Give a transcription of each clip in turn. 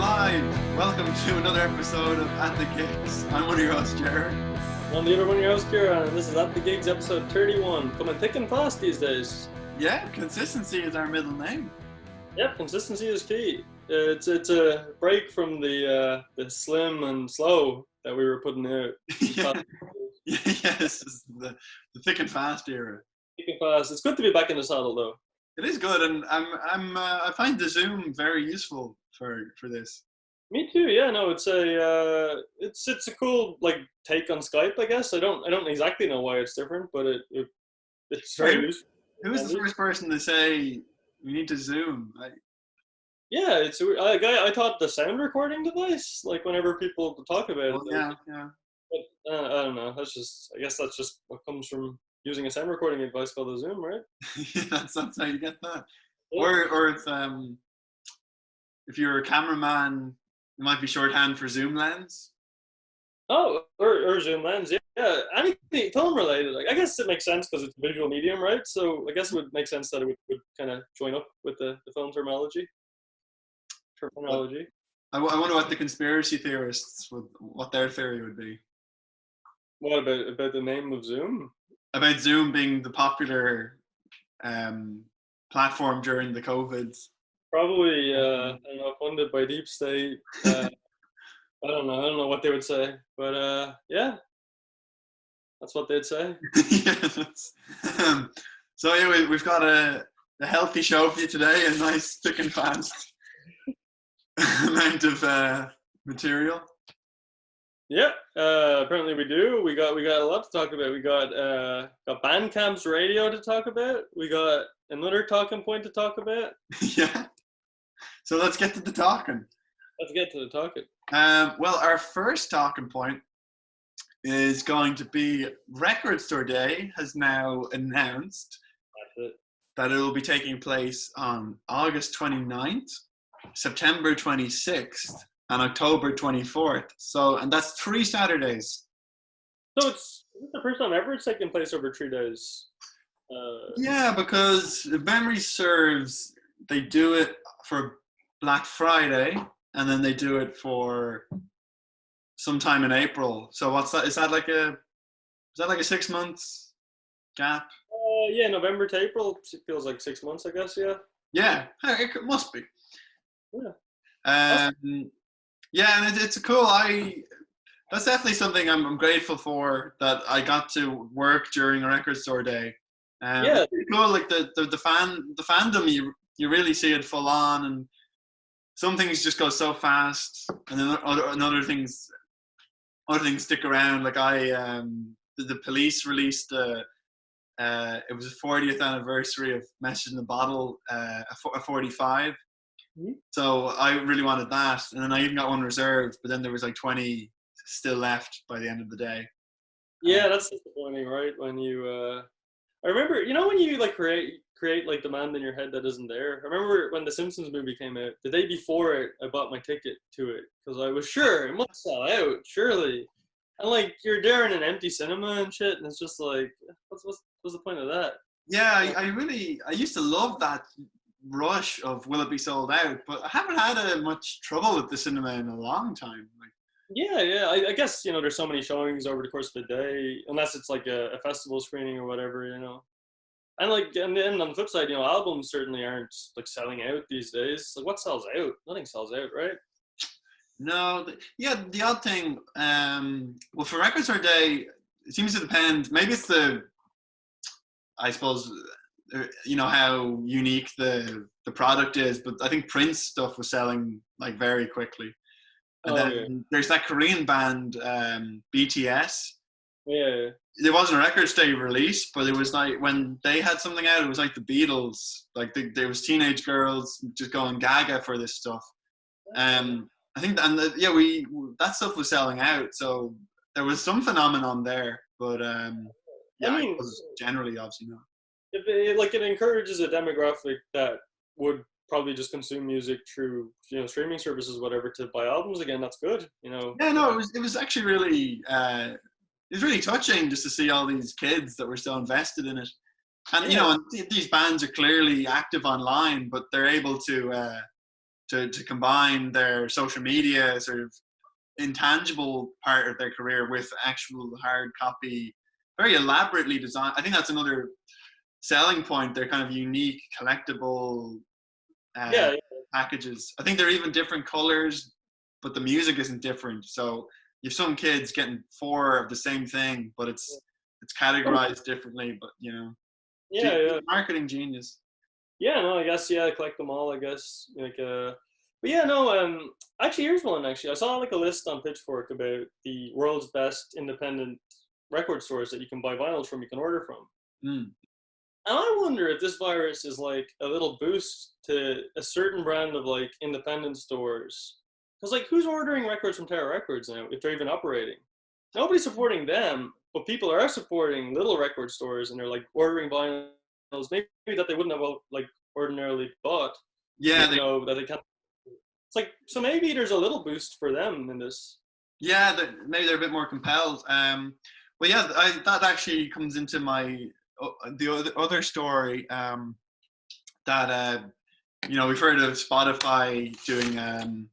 live. Welcome to another episode of At the Gigs. I'm one of your hosts, Jared. I'm the other one of your hosts, Kieran, and this is At the Gigs episode 31. Coming thick and fast these days. Yeah, consistency is our middle name. Yep, consistency is key. It's a break from the slim and slow that we were putting out. Yes, the thick and fast era. Thick and fast. It's good to be back in the saddle, though. It is good, and I find the Zoom very useful for this. Me too. Yeah, no, it's a cool take on Skype, I guess. I don't exactly know why it's different, but it's very useful. Who was the first person to say we need to Zoom? Yeah, it's I thought the sound recording device, like whenever people talk about it. Yeah. But, I don't know. I guess that's just what comes from using a sound recording device called a Zoom, right? Yeah, that's how you get that. Yeah. Or if you're a cameraman, it might be shorthand for zoom lens. Oh, or zoom lens, yeah. Anything film related. I guess it makes sense because it's a visual medium, right? So I guess it would make sense that it would kind of join up with the film terminology. I wonder what the conspiracy theorists what their theory would be. What about the name of Zoom? About Zoom being the popular platform during the COVID. Probably, I don't know, funded by Deep State. I don't know what they would say, but yeah, that's what they'd say. So anyway, we've got a healthy show for you today, a nice thick and fast amount of material. Yeah, apparently we do. We got a lot to talk about. We got Bandcamp's radio to talk about. We got another talking point to talk about. Yeah. So let's get to the talking. Well, our first talking point is going to be Record Store Day has now announced that it will be taking place on August 29th, September 26th, and October 24th. And that's 3 Saturdays. So it's the first time ever it's taking place over 3 days. Yeah, because if memory serves, they do it for Black Friday, and then they do it for sometime in April. So what's that? Is that like a 6 months gap? Yeah, November to April. It feels like 6 months, I guess. Yeah. Yeah, it must be. Yeah. Yeah, and it's cool. That's definitely something I'm grateful for, that I got to work during a Record Store Day. Yeah, it's pretty cool. Like the fandom, you really see it full on, and some things just go so fast, and then other things stick around. Like the Police released it was the 40th anniversary of Message in the Bottle, a 45. Mm-hmm. So I really wanted that, and then I even got one reserved, but then there was like 20 still left by the end of the day. Yeah, that's disappointing, right? When you I remember, when you create like demand in your head that isn't there. I remember when the Simpsons movie came out, the day before it, I bought my ticket to it because I was sure it must sell out, surely. And you're there in an empty cinema and shit, and it's just like, what's the point of that? Yeah, I used to love that rush of will it be sold out, but I haven't had much trouble with the cinema in a long time. Yeah. I guess there's so many showings over the course of the day, unless it's like a festival screening or whatever, And then on the flip side, albums certainly aren't selling out these days. What sells out? Nothing sells out, right? No, the odd thing. Well, for Record Store Day, it seems to depend. Maybe it's I suppose, how unique the product is, but I think Prince stuff was selling very quickly. And then there's that Korean band, BTS. Yeah. There wasn't a Record Day release, but it was when they had something out, it was like the Beatles. There was teenage girls just going gaga for this stuff. I think, that stuff was selling out, so there was some phenomenon there, but it was generally obviously not. If it encourages a demographic that would probably just consume music through streaming services, whatever, to buy albums again, that's good. Yeah, no, it was actually really it was really touching just to see all these kids that were so invested in it, and and these bands are clearly active online, but they're able to to combine their social media sort of intangible part of their career with actual hard copy, very elaborately designed. I think that's another selling point. They're kind of unique, collectible Yeah, packages. I think they're even different colors, but the music isn't different. So you have some kids getting 4 of the same thing, but it's categorized differently. But yeah. marketing genius. Yeah, no, I guess, yeah, collect them all, I guess. Like, but yeah, no, actually, here's one, actually. I saw like a list on Pitchfork about the world's best independent record stores that you can buy vinyls from, you can order from. Mm. And I wonder if this virus is like a little boost to a certain brand of like independent stores. Because like, who's ordering records from Terra Records now, if they're even operating? Nobody's supporting them, but people are supporting little record stores, and they're like ordering vinyls maybe that they wouldn't have like ordinarily bought. Yeah, that they can't. It's like, so maybe there's a little boost for them in this. Yeah, maybe they're a bit more compelled. Well, yeah, that actually comes into the other story that we've heard of Spotify doing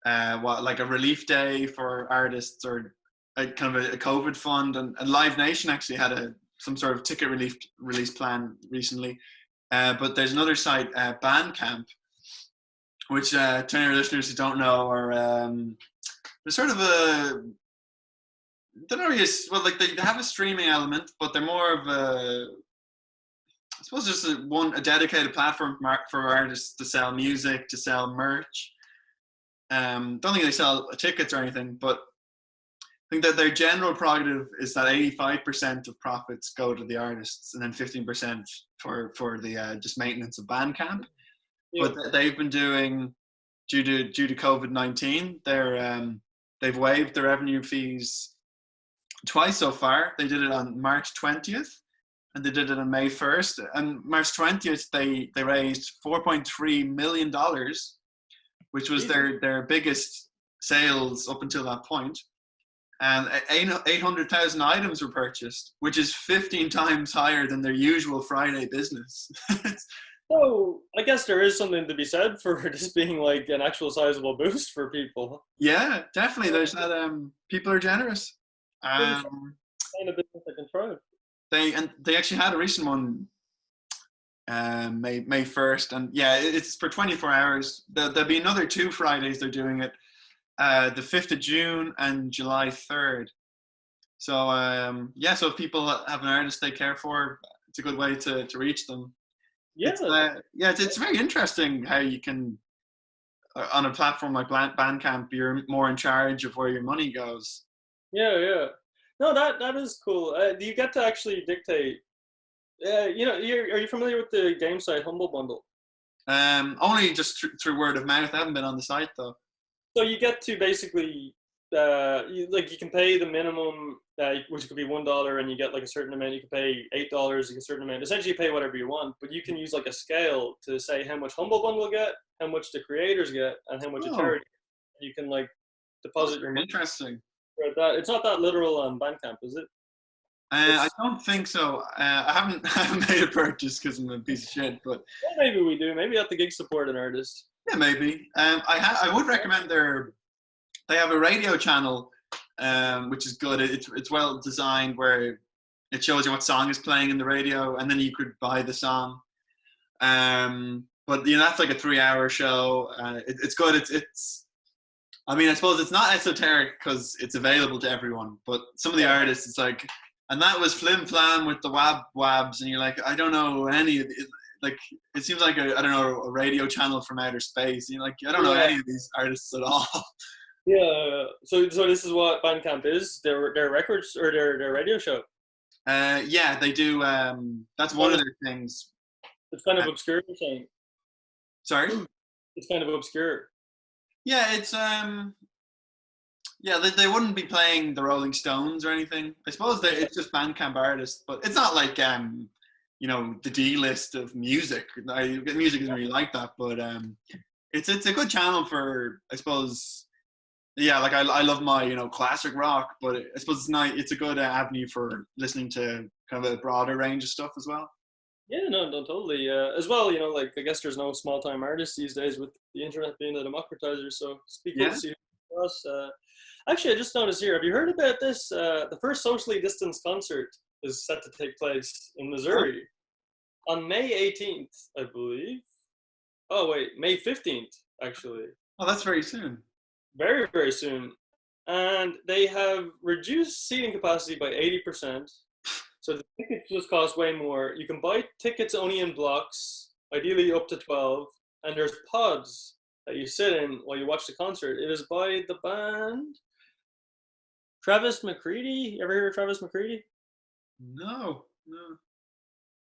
like a relief day for artists, or a kind of a COVID fund, and Live Nation actually had some sort of ticket release plan recently. But there's another site, Bandcamp, which to any of our listeners who don't know are they're sort of they're not really, well, like they have a streaming element, but they're more of I suppose just a dedicated platform for artists to sell music, to sell merch. Don't think they sell tickets or anything, but I think that their general prerogative is that 85% of profits go to the artists, and then 15% for the just maintenance of Bandcamp. Yeah. But they've been doing, due to COVID-19, they've waived the revenue fees twice so far. They did it on March 20th, and they did it on May 1st. And March 20th, they raised $4.3 million, which was their biggest sales up until that point. And 800,000 items were purchased, which is 15 times higher than their usual Friday business. So I guess there is something to be said for this being like an actual sizable boost for people. Yeah, definitely. There's that. People are generous. Kind of business I can try. They actually had a recent one, May 1st, and yeah, it's for 24 hours. There'll be another 2 Fridays they're doing it. The 5th of June and July 3rd. So so if people have an artist they care for, it's a good way to reach them. Yeah, it's very interesting how you can, on a platform like Bandcamp, you're more in charge of where your money goes. Yeah. No, that is cool. Do you get to actually dictate? Are you familiar with the game site Humble Bundle? Only just through word of mouth. I haven't been on the site though. So you get to basically, you can pay the minimum, which could be $1, and you get like a certain amount. You can pay $8, a certain amount. Essentially, you pay whatever you want, but you can use like a scale to say how much Humble Bundle get, how much the creators get, and how much a charity. You can like deposit your money. Interesting. It's not that literal on Bandcamp, is it? I don't think so. I haven't made a purchase because I'm a piece of shit. But maybe we do. Maybe at the gig support an artist. Yeah, maybe. I would recommend they have a radio channel, which is good. It's well designed, where it shows you what song is playing in the radio, and then you could buy the song. But that's like a 3-hour show. It's good. It's. I mean, I suppose it's not esoteric because it's available to everyone. But some of the artists, it's like, and that was Flim Flam with the Wabs, and you're like, I don't know any of it. Like, it seems like a radio channel from outer space. You're like, I don't know any of these artists at all. Yeah. So this is what Bandcamp is. Their records, or their radio show. Yeah, they do. That's one of their things. It's kind of obscure, you're saying. Sorry. It's kind of obscure. Yeah, it's they wouldn't be playing the Rolling Stones or anything. I suppose it's just Bandcamp artists, but it's not like the D list of music. Music isn't really like that, but it's a good channel for, I suppose. Yeah, like I love my classic rock, but I suppose it's a good avenue for listening to kind of a broader range of stuff as well. Yeah, no, no, totally. As well, like I guess there's no small time artists these days with the internet being a democratizer. So it's be cool to Yeah. see for us. Actually, I just noticed here. Have you heard about this? The first socially distanced concert is set to take place in Oh, Missouri on May 18th, I believe. Oh wait, May 15th, actually. oh, that's very soon. Very, very soon. And they have reduced seating capacity by 80%. So the tickets just cost way more. You can buy tickets only in blocks, ideally up to 12. And there's pods that you sit in while you watch the concert. It is by the band Travis McCready. You ever hear of Travis McCready? No, no.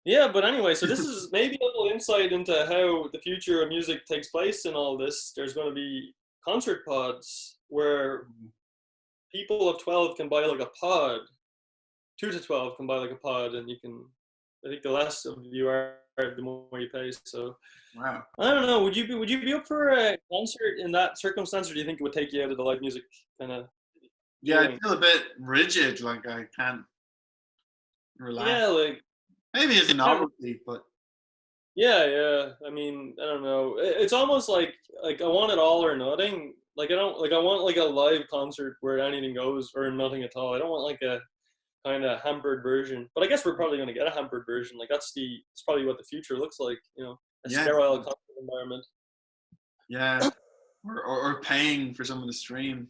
Yeah, but anyway, so this is maybe a little insight into how the future of music takes place in all this. There's going to be concert pods where people of 12 can buy like a pod. 2 to 12 can buy like a pod, and you can. I think the less of you are, the more you pay. So Wow. I don't know. Would you be up for a concert in that circumstance, or do you think it would take you out of the live music kind of Yeah, I feeling? feel a bit rigid, like I can't relax. Yeah, like Maybe it's a yeah, novelty, but yeah, yeah. I mean, I don't know. It's almost like I want it all or nothing. Like I don't like I want like a live concert where anything goes or nothing at all. I don't want like a kind of hampered version. But I guess we're probably going to get a hampered version. Like it's probably what the future looks like. A yeah, sterile concert environment. yeah, or paying for someone to stream.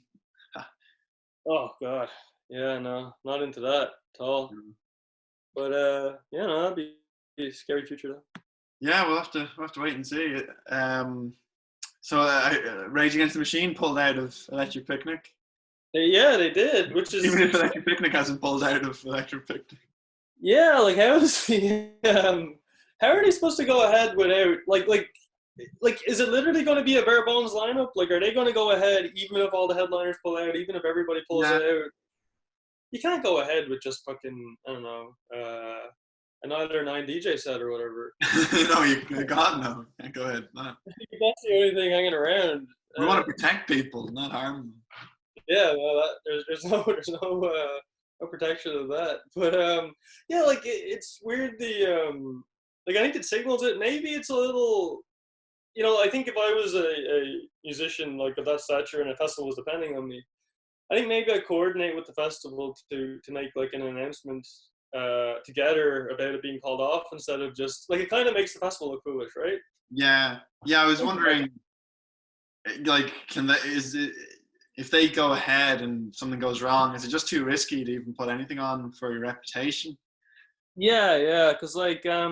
Oh God, yeah, no, not into that at all. But yeah, no, that'd be a scary future though. Yeah, we'll have to wait and see. So Rage Against the Machine pulled out of Electric Picnic. Yeah, they did, which Even is if Electric Picnic hasn't pulled out of Electric Picnic. yeah, like how are they supposed to go ahead without like is it literally going to be a bare bones lineup? Like, are they going to go ahead even if all the headliners pull out, even if everybody pulls Yeah. out? You can't go ahead with just fucking I don't know another 9 DJ set or whatever. No, God no. Yeah, go ahead. No. That's the only thing hanging around. We want to protect people, not harm them. Yeah, well, there's no protection of that. But yeah, like it's weird. Like I think it signals it. Maybe it's a little. I think if I was a musician like of that stature and a festival was depending on me, I think maybe I'd coordinate with the festival to make like an announcement together about it being called off instead of just like it kind of makes the festival look foolish, right? Yeah, yeah. I was wondering, like, if they go ahead and something goes wrong, is it just too risky to even put anything on for your reputation? Yeah, because like I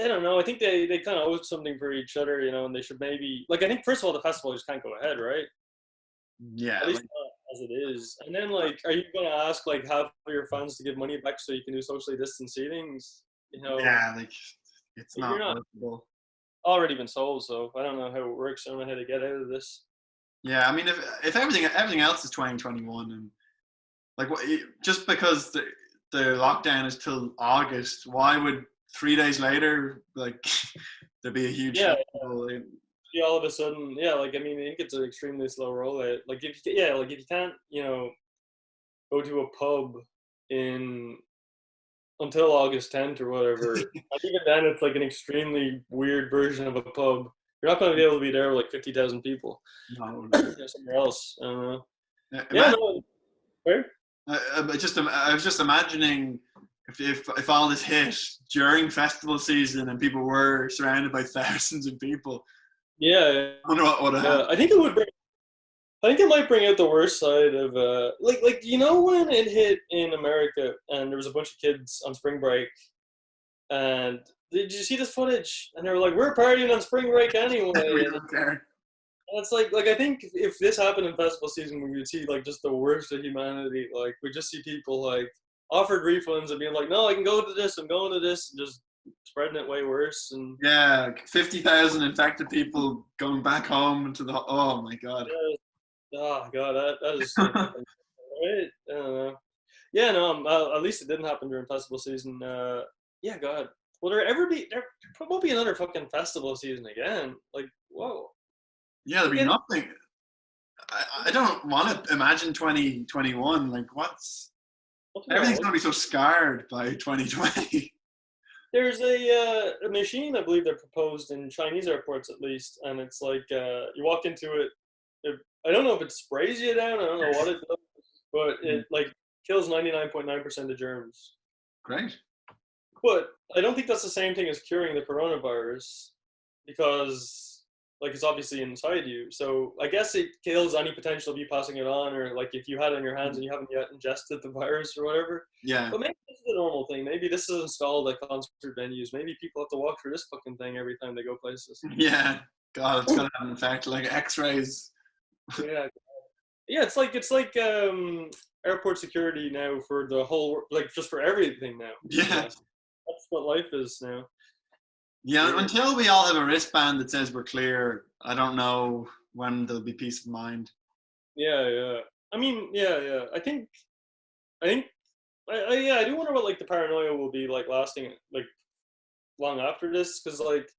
don't know. I think they kind of owe something for each other, and they should maybe like I think first of all the festival just can't go ahead, right? Yeah, At least not as it is. And then like, are you going to ask like half of your fans to give money back so you can do socially distanced seatings? yeah, like it's You're not not workable. already been sold, so I don't know how it works. I don't know how to get out of this. Yeah, I mean, if everything else is 2021, and like just because the lockdown is till August, why would 3 days later like there be a huge Yeah, festival? yeah, all of a sudden, yeah. Like I mean, I think it's an extremely slow rollout. Like if you can't, go to a pub in until August 10th or whatever. And even then, it's like an extremely weird version of a pub. You're not going to be able to be there with like 50,000 people. No, no. Somewhere else. I don't know. Yeah, Yeah, no. Where? I was just imagining if all this hit during festival season and people were surrounded by thousands of people. Yeah, I wonder what would have yeah. happened. I think it might bring out the worst side of like when it hit in America and there was a bunch of kids on spring break and did you see this footage? And they were like, "We're partying on spring break anyway." We And don't care. it's like I think if this happened in festival season, we would see like just the worst of humanity. Like we just see people like offered refunds and being like, "No, I can go to this. I'm going to this," and just spreading it way worse. And Yeah, like 50,000 infected people going back home to the. Oh my god. oh god, that is right. I don't know. Yeah, no. At least it didn't happen during festival season. Yeah, God. Will there won't be another fucking festival season again? Like, whoa. Yeah, there'd be Again, nothing. I don't want to imagine 2021. Like, everything's wrong? gonna be so scarred by 2020. There's a machine I believe they're proposed in Chinese airports at least, and it's like you walk into it. I don't know if it sprays you down. I don't know what it does, but it like kills 99.9% of germs. Great. But I don't think that's the same thing as curing the coronavirus, because like it's obviously inside you. So I guess it kills any potential of you passing it on, or like if you had it in your hands and you haven't yet ingested the virus or whatever. Yeah. But maybe this is a normal thing. Maybe this is installed at concert venues. Maybe people have to walk through this fucking thing every time they go places. Yeah. God, it's gonna have an effect like X-rays. Yeah. Yeah, it's like airport security now for the whole, like just for everything now. Yeah. That's what life is now. Yeah, until we all have a wristband that says we're clear, I don't know when there'll be peace of mind. Yeah. I mean, yeah. I think, I do wonder what like the paranoia will be like lasting like long after this, because like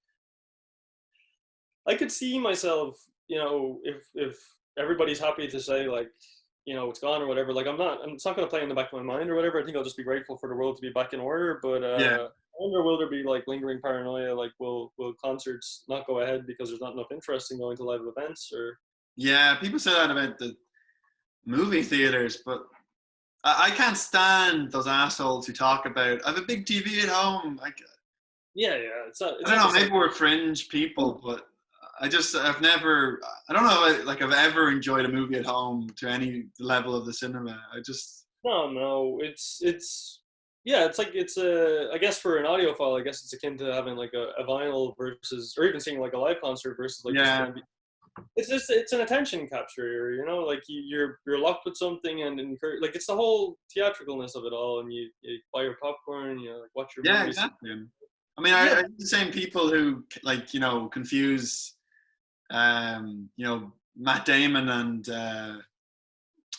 I could see myself, if everybody's happy to say like, it's gone or whatever. Like it's not going to play in the back of my mind or whatever. I think I'll just be grateful for the world to be back in order. But Yeah. I wonder, will there be like lingering paranoia? Like, will concerts not go ahead because there's not enough interest in going to live events? Or Yeah, people say that about the movie theaters, but I can't stand those assholes who talk about, I have a big TV at home. Like, yeah, it's not. I don't know, maybe we're fringe people, but I don't know if I've ever enjoyed a movie at home to any level of the cinema. No, it's I guess for an audiophile, I guess it's akin to having like a vinyl versus, or even seeing like a live concert versus like, yeah. It's an attention capture, like you're locked with something and like it's the whole theatricalness of it all, and you buy your popcorn, like watch your movies. Exactly. I mean, I the same people who like confuse Matt Damon and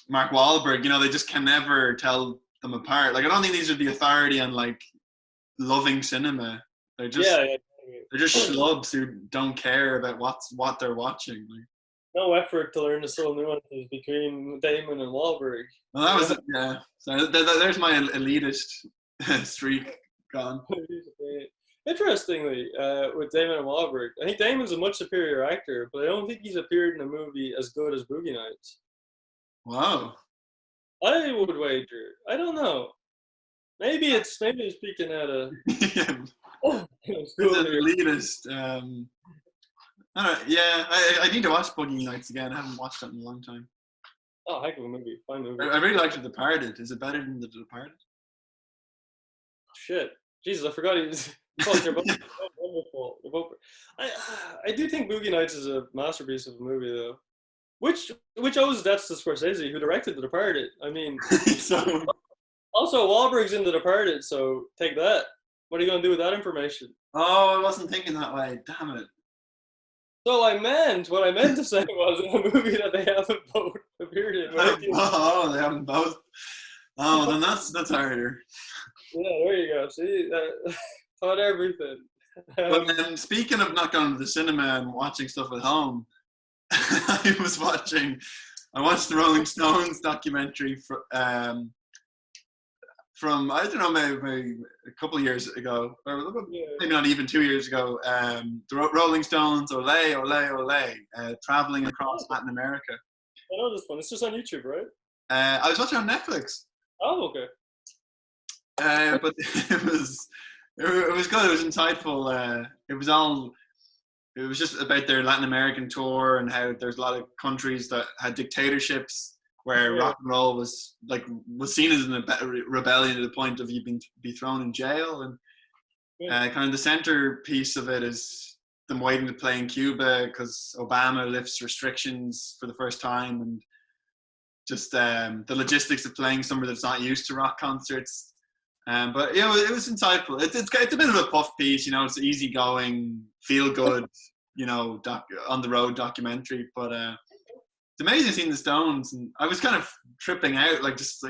Mark Wahlberg. They just can never tell them apart. Like, I don't think these are the authority on like loving cinema. They're just they're just schlubs who don't care about what they're watching. Like, no effort to learn the subtle nuances between Damon and Wahlberg. Well, that was So there's my elitist streak gone. Interestingly, with Damon and Wahlberg, I think Damon's a much superior actor, but I don't think he's appeared in a movie as good as Boogie Nights. Wow. I would wager. I don't know. Maybe speaking at a elitist. I don't know, yeah, I need to watch Boogie Nights again. I haven't watched it in a long time. Oh, heck of a movie. Fine movie. I really liked The Departed. Is it better than The Departed? Shit. Jesus, I forgot he was... They're both wonderful. I do think Boogie Nights is a masterpiece of a movie, though. Which owes debts to Scorsese, who directed The Departed. I mean... So... Also, Wahlberg's in The Departed, so take that. What are you going to do with that information? Oh, I wasn't thinking that way. Damn it. So what I meant to say was, in a movie that they haven't both appeared in. Oh, they haven't both. Oh, then that's harder. Yeah, there you go. See, thought everything. But speaking of not going to the cinema and watching stuff at home, I watched the Rolling Stones documentary from I don't know, maybe a couple of years ago, or maybe not even 2 years ago. The Rolling Stones, Ole, traveling across Latin America. I know this one. It's just on YouTube, right? I was watching on Netflix. Oh, okay. But it was good. It was insightful. It was just about their Latin American tour and how there's a lot of countries that had dictatorships where rock and roll was seen as a rebellion to the point of you be thrown in jail, and kind of the centerpiece of it is them waiting to play in Cuba because Obama lifts restrictions for the first time, and just the logistics of playing somewhere that's not used to rock concerts. But it was insightful. It's a bit of a puff piece, it's easygoing, feel good, on the road documentary, but. It's amazing seeing the Stones, and I was kind of tripping out,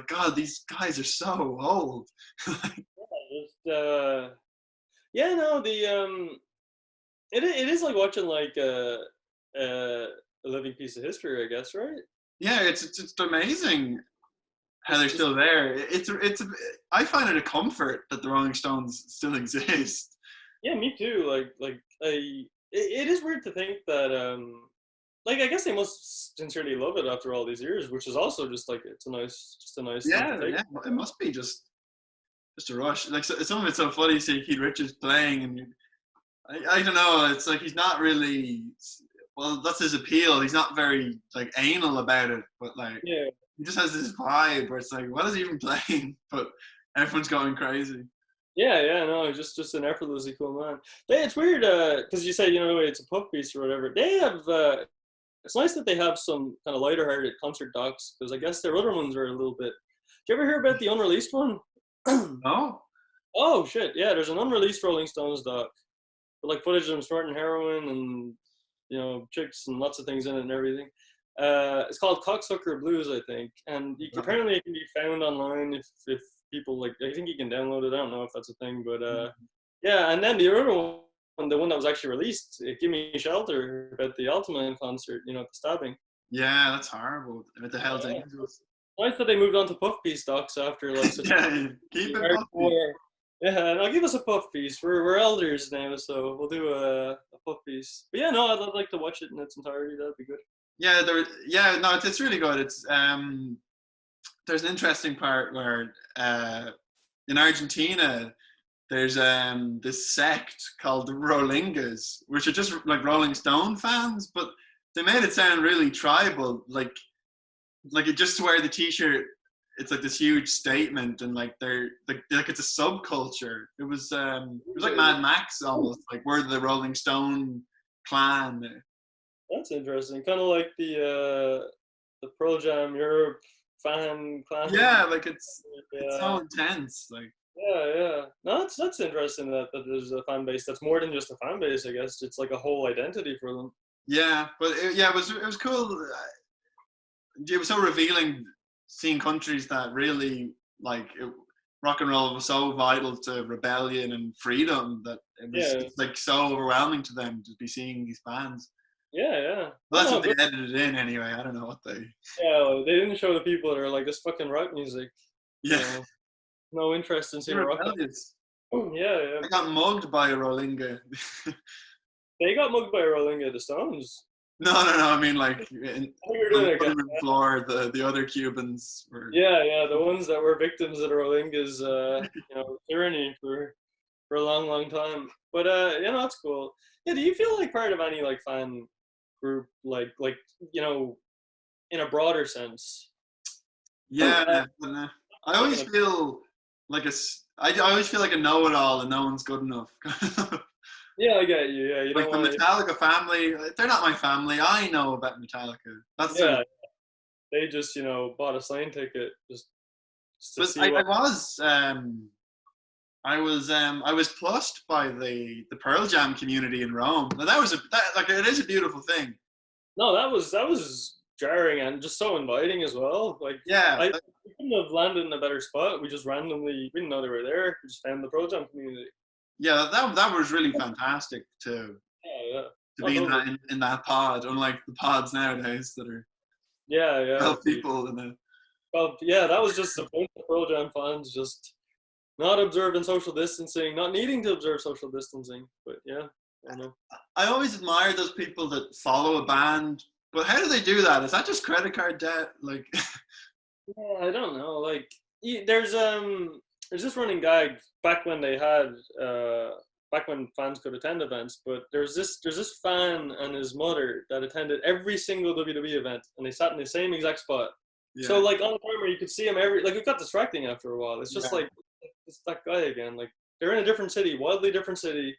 God, these guys are so old. It is like watching like a living piece of history, I guess, right? Yeah, it's amazing. how they're still there. I find it a comfort that the Rolling Stones still exist. Yeah, me too. It is weird to think that like I guess they must sincerely love it after all these years, which is also just like it's a nice thing to Yeah, take. yeah, it must be just a rush. Like some of it's so funny. See Keith Richards playing, and I don't know. It's like he's not really. Well, that's his appeal. He's not very like anal about it, but like Yeah. he just has this vibe where it's like, what is he even playing? But everyone's going crazy. Yeah, yeah, no, just an effortlessly cool man. It's weird, because you say, it's a puff piece or whatever. They have, it's nice that they have some kind of lighter-hearted concert docs, because I guess their other ones are a little bit. Did you ever hear about the unreleased one? No. Oh shit, yeah, there's an unreleased Rolling Stones doc with like footage of them snorting heroin and chicks and lots of things in it and everything. It's called Cocksucker Blues, I think, and apparently it can be found online if people like. I think you can download it. I don't know if that's a thing, but yeah. And then the other one, the one that was actually released, "Give Me Shelter," about the Altamont concert, at the stabbing. Yeah, that's horrible. What the hell's Angels? Nice that they moved on to puff piece docs after like such Yeah, keep it hardcore. Yeah, and I'll give us a puff piece. We're elders now, so we'll do a puff piece. But yeah, no, I'd like to watch it in its entirety. That'd be good. Yeah, no, it's really good. It's there's an interesting part where in Argentina there's this sect called the Rolingas, which are just like Rolling Stone fans, but they made it sound really tribal, like it just to wear the T-shirt. It's like this huge statement, and like they're like it's a subculture. It was like Mad Max almost. Like we're the Rolling Stone clan. That's interesting. Kind of like the Pearl Jam Europe fan clan. Yeah, like it's so intense. Like yeah. No, that's interesting that there's a fan base that's more than just a fan base. I guess it's like a whole identity for them. Yeah, but it was cool. It was so revealing seeing countries that really like rock and roll was so vital to rebellion and freedom that it was like so overwhelming to them to be seeing these bands. Yeah. Well, that's what they edited in anyway. I don't know what they. Yeah, they didn't show the people that are like this fucking rock music. Yeah. No interest in seeing rock. Yeah. I got mugged by a Rolinga. They got mugged by a Rolinga, the Stones. No. I mean, like, on the floor, the other Cubans were. Yeah, the ones that were victims of the Rolinga's, tyranny for a long, long time. But that's cool. Yeah, do you feel like part of any like fan group, like in a broader sense? Yeah, I always feel like I always feel like a know-it-all and no one's good enough. Yeah, I get you. Yeah, like the Metallica family, they're not my family. I know about Metallica. That's they just bought a plane ticket just to see. I was plussed by the Pearl Jam community in Rome. Now that was it is a beautiful thing. No, that was jarring and just so inviting as well. Like we couldn't have landed in a better spot. We just randomly we didn't know they were there. We just found the Pearl Jam community. Yeah, that was really fantastic to be in that pod, unlike the pods nowadays that are 12 people in it. Well, yeah, that was just the point of Pearl Jam fans just not observing social distancing, not needing to observe social distancing. But yeah, I know. I always admire those people that follow a band, but how do they do that? Is that just credit card debt? Like, yeah, I don't know. Like, there's this running gag back when they had back when fans could attend events. But there's this fan and his mother that attended every single WWE event, and they sat in the same exact spot. Yeah. So like on camera, you could see him it got distracting after a while. It's just like it's that guy again. Like they're in a different city, wildly different city.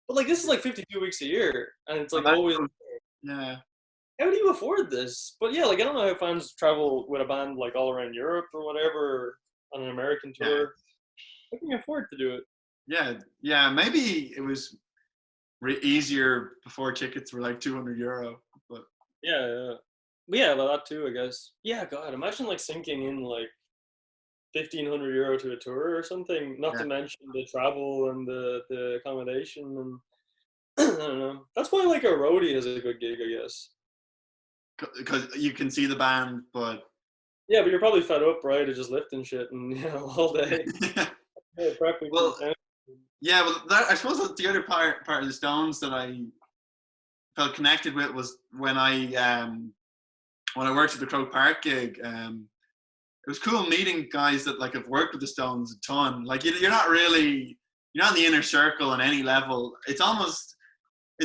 But like this is like 52 weeks a year, and it's like always. Yeah. How do you afford this? But yeah, like I don't know how fans travel with a band like all around Europe or whatever on an American tour. Yeah. How can you afford to do it? Yeah. Maybe it was easier before tickets were like €200, but yeah, well, that too, I guess. Yeah, God, imagine like sinking in like €1,500 to a tour or something. Not to mention the travel and the accommodation and I don't know. That's why like a roadie is a good gig, I guess. Because you can see the band, but Yeah, but you're probably fed up, right? Of just lifting shit and all day. Yeah, prepping for the Well, town. yeah, well, I suppose that the other part of the Stones that I felt connected with was when I worked at the Croke Park gig. It was cool meeting guys that like have worked with the Stones a ton. Like you're not really, you're not in the inner circle on any level. It's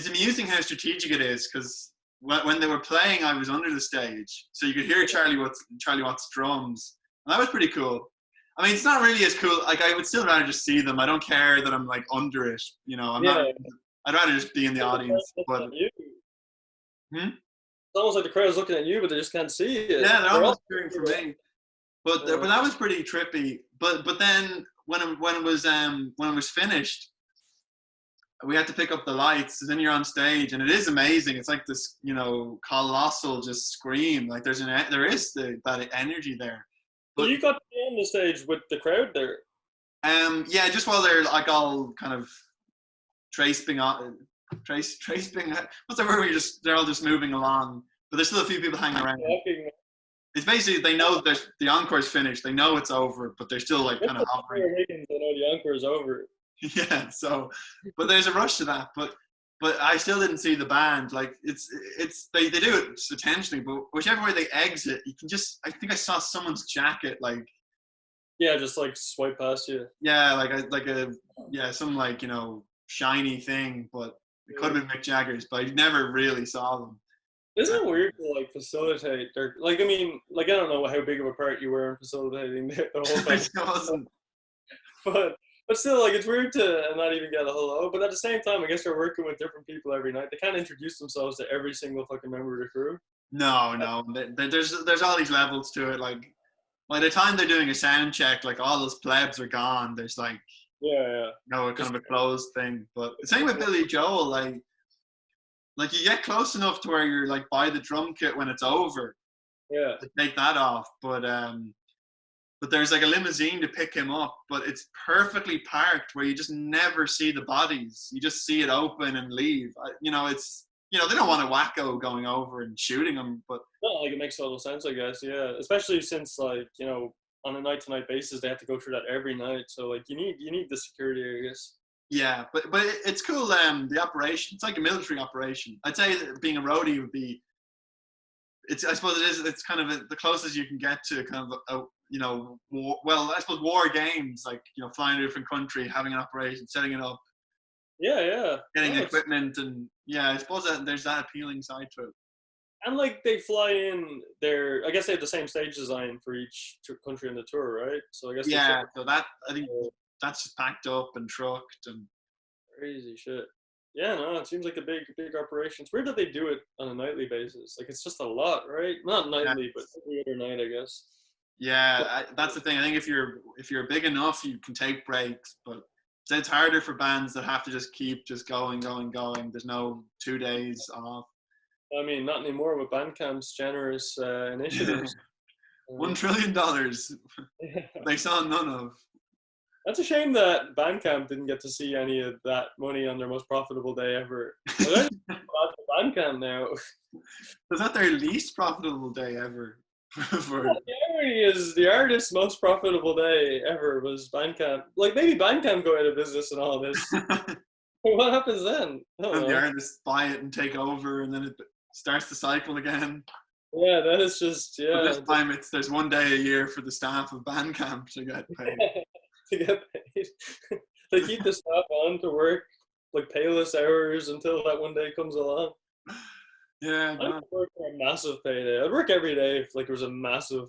amusing how strategic it is because when they were playing, I was under the stage, so you could hear Charlie Watts drums, and that was pretty cool. I mean, it's not really as cool. Like I would still rather just see them. I don't care that I'm like under it. You know, I'm not. Yeah, I'd rather just be in the the crowd's audience. looking But at you. hmm? It's almost like the crowd's looking at you, but they just can't see you. Yeah, they're They're all. almost cheering for me. But that was pretty trippy. But then when it was finished, we had to pick up the lights. And then you're on stage, and it is amazing. It's like this, you know, colossal just scream. Like there is that energy there. So But you got to be on the stage with the crowd there. yeah, just while they're like all kind of tracing what's the word where they're all just moving along, but there's still a few people hanging around. Walking. It's basically they know that the encore's finished, they know it's over, but they're still like kind of hovering. I know the encore is over. Yeah, so but there's a rush to that, but I still didn't see the band. Like they do it intentionally, but whichever way they exit, you can just, I think I saw someone's jacket, like Yeah, just like swipe past you. yeah, some like, you know, shiny thing, but it could have been Mick Jagger's, but I never really saw them. Isn't it weird to like facilitate their, like, I mean, like, I don't know how big of a part you were in facilitating the whole thing. It wasn't. But still, like, it's weird to not even get a hello. But at the same time, I guess they're working with different people every night. They can't introduce themselves to every single fucking member of the crew. No. There's all these levels to it. Like by the time they're doing a sound check, like all those plebs are gone. There's like Yeah. you know, kind of a closed thing. But the same with Billy Joel, like you get close enough to where you're like by the drum kit when it's over Yeah. to take that off. But there's like a limousine to pick him up, but it's perfectly parked where you just never see the bodies. You just see it open and leave. You know, it's, you know, they don't want a wacko going over and shooting them, but No, like, it makes total sense, I guess. Yeah, especially since, like, you know, on a night-to-night basis, they have to go through that every night. So like, you need the security, I guess. yeah, but it's cool. The operation, it's like a military operation. I'd say that being a roadie would be. I suppose it is. It's kind of the closest you can get to kind of you know, I suppose war games, like, you know, flying to a different country, having an operation, setting it up, Yeah. getting No, equipment, and yeah, I suppose that there's that appealing side to it. and like they fly in their, I guess they have the same stage design for each country on the tour, right? So I guess Yeah, so that I think that's just packed up and trucked and. crazy shit. Yeah, no, it seems like a big operation. It's weird that they do it on a nightly basis. Like, it's just a lot, right? Not nightly, but every other night, I guess. Yeah, that's the thing. I think if you're big enough, you can take breaks, but it's harder for bands that have to just keep just going. There's no 2 days off. I mean, not anymore with Bandcamp's generous initiatives. $1 trillion they saw none of. That's a shame that Bandcamp didn't get to see any of that money on their most profitable day ever. But Bandcamp now. Was that their least profitable day ever? The irony is the artist's most profitable day ever was Bandcamp. Like, maybe Bandcamp go out of business and all this. What happens then? And the artists buy it and take over, and then it starts the cycle again. Yeah, that is just, yeah. But this time there's 1 day a year for the staff of Bandcamp to get paid. To get paid. They keep the staff on to work like payless hours until that one day comes along. Yeah, I would work for a massive payday. I'd work every day if like there was a massive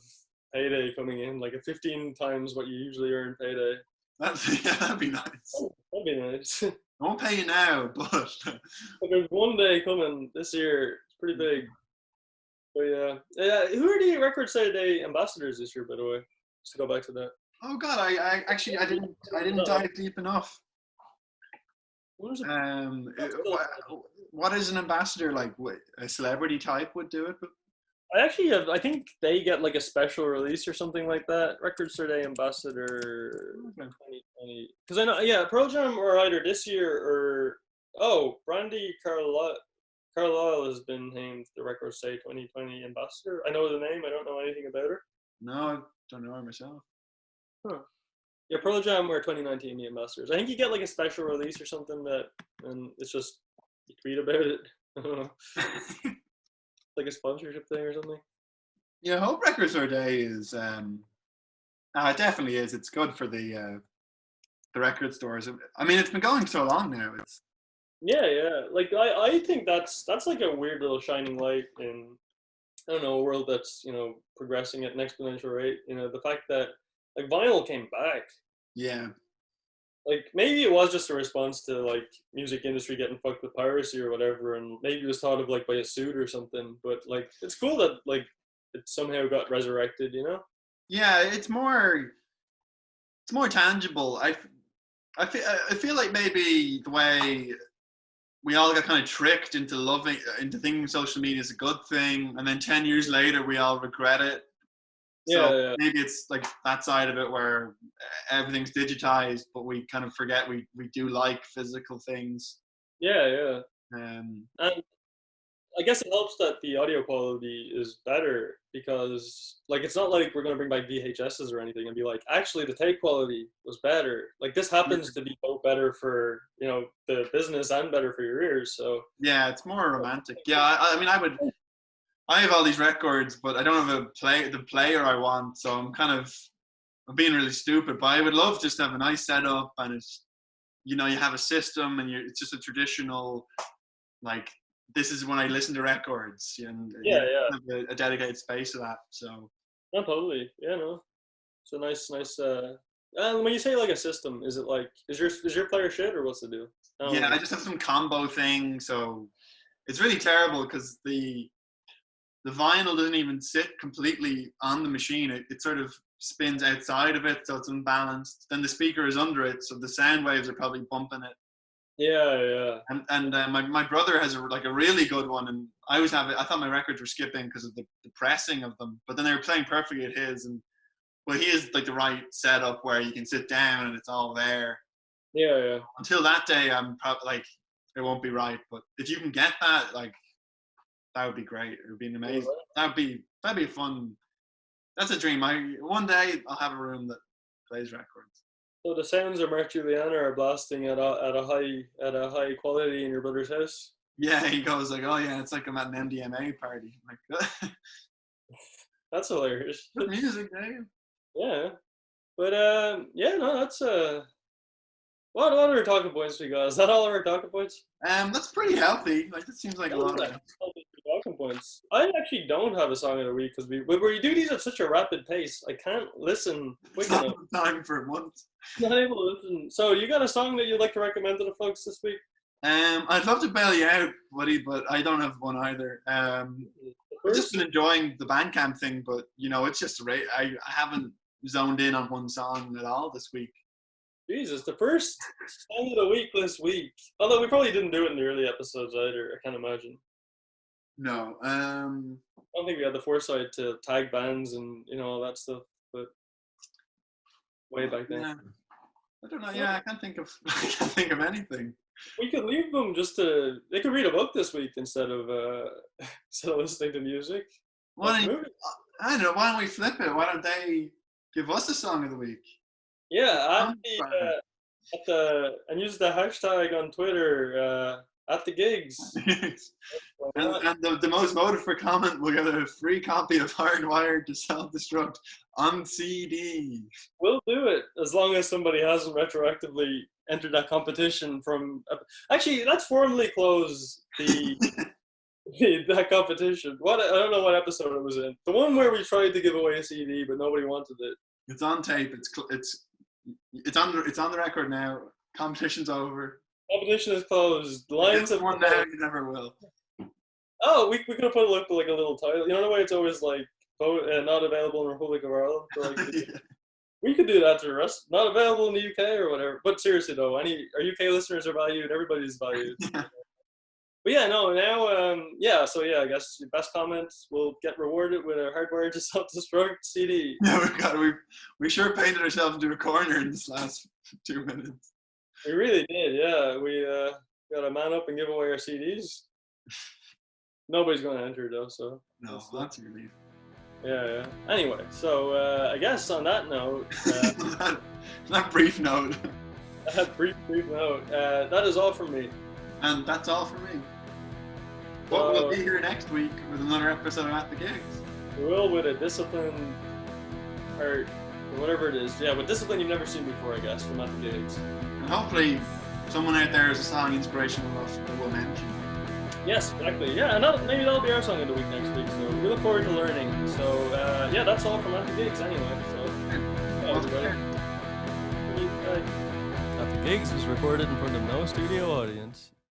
payday coming in, like a 15 times what you usually earn payday. That'd be nice. That'd be nice. I won't pay you now, but There's one day coming this year. It's pretty big. But yeah. Who are the Record Day ambassadors this year, by the way? Just to go back to that. Oh God, I actually didn't dive deep enough. What is an ambassador like? A celebrity type would do it? I think they get like a special release or something like that. Record Day Ambassador 2020. Because I know, yeah, Pearl Jam are either this year or Brandy Carlisle has been named the Record Day 2020 ambassador. I know the name. I don't know anything about her. No, I don't know her myself. Huh. Yeah, Pearl Jam were 2019 the ambassadors. I think you get like a special release or something and it's just you tweet about it. I don't know, like a sponsorship thing or something. Yeah, Hope Records Our Day is. It definitely is. It's good for the record stores. I mean, it's been going so long now. It's Yeah. Like I think that's like a weird little shining light in, I don't know, a world that's, progressing at an exponential rate. The fact that like vinyl came back. yeah. Like maybe it was just a response to like music industry getting fucked with piracy or whatever, and maybe it was thought of like by a suit or something. But like it's cool that like it somehow got resurrected. Yeah, it's more tangible. I feel like maybe the way we all got kind of tricked into thinking social media is a good thing, and then 10 years later we all regret it. So maybe it's like that side of it where everything's digitized, but we kind of forget we do like physical things. Yeah. And I guess it helps that the audio quality is better because, like, it's not like we're going to bring back VHSs or anything and be like, actually, the tape quality was better. Like, this happens to be both better for, the business and better for your ears. So yeah, it's more romantic. Yeah, I mean, I have all these records, but I don't have the player I want. So I'm being really stupid. But I would love just to have a nice setup, and it's, you have a system, and it's just a traditional, like, this is when I listen to records, and you have a dedicated space to that. So no, totally, no, it's a nice. And when you say like a system, is it like is your player shit or what's the deal? I just have some combo thing. So it's really terrible because the vinyl doesn't even sit completely on the machine. It sort of spins outside of it, so it's unbalanced. Then the speaker is under it, so the sound waves are probably bumping it. Yeah. And my brother has a really good one, and I thought my records were skipping because of the pressing of them, but then they were playing perfectly at his. And well, he is like the right setup where you can sit down and it's all there. Yeah. Until that day, I'm probably like it won't be right. But if you can get that, like, that would be great. It would be amazing. That'd be fun. That's a dream. One day I'll have a room that plays records. So the sounds of Mark Juliana are blasting at a high quality in your brother's house. Yeah, he goes like, "Oh yeah, it's like I'm at an MDMA party." I'm like, that's hilarious. good music, eh? Yeah, but no, that's what other talking points we got? Is that all our talking points? That's pretty healthy. Like, it seems like a lot of talking points. I actually don't have a song of the week because we do these at such a rapid pace. I can't listen quick enough. Time for months. Not able to listen. So you got a song that you'd like to recommend to the folks this week? I'd love to bail you out, buddy, but I don't have one either. I've just been enjoying the Bandcamp thing, but it's just I haven't zoned in on one song at all this week. Jesus, the first song of the week this week. Although we probably didn't do it in the early episodes either, I can't imagine. No. I don't think we had the foresight to tag bands and all that stuff, but way back then. Yeah. I don't know. Yeah, I can't think of anything. We could leave them they could read a book this week instead of listening to music. I don't know. Why don't we flip it? Why don't they give us a song of the week? Yeah, and use the hashtag on Twitter at the gigs. and the most voted for comment will get a free copy of Hardwired to Self-Destruct on CD. We'll do it as long as somebody hasn't retroactively entered that competition from. Actually, let's formally close that competition. I don't know what episode it was in. The one where we tried to give away a CD but nobody wanted it. It's on tape. It's on the record now. Competition's over. Competition is closed. The lines have one now. You never will. Oh, we could have put like a little title. You know the way it's always like not available in the Republic of Ireland. So, like, yeah. We could do that to the rest. Not available in the UK or whatever. But seriously though, our UK listeners are valued. Everybody's valued. Yeah. But yeah, no. Now, So yeah, I guess your best comments will get rewarded with a Hardwired to Self-Destruct CD. Yeah, we sure painted ourselves into a corner in this last 2 minutes. We really did. Yeah, we got to man up and give away our CDs. Nobody's going to enter though, so. No, that's a relief. Yeah. Anyway, so I guess on that note, that brief note. brief note, that is all from me. And that's all for me. But we'll be here next week with another episode of At the Gigs. We will, with a discipline art, or whatever it is. Yeah, with discipline you've never seen before, I guess, from At the Gigs. And hopefully someone out there has a song inspiration that we'll mention. Yes, exactly. Yeah, and maybe that'll be our song of the week next week. So we look forward to learning. So yeah, that's all from At the Gigs anyway. So At the Gigs was recorded in front of no studio audience.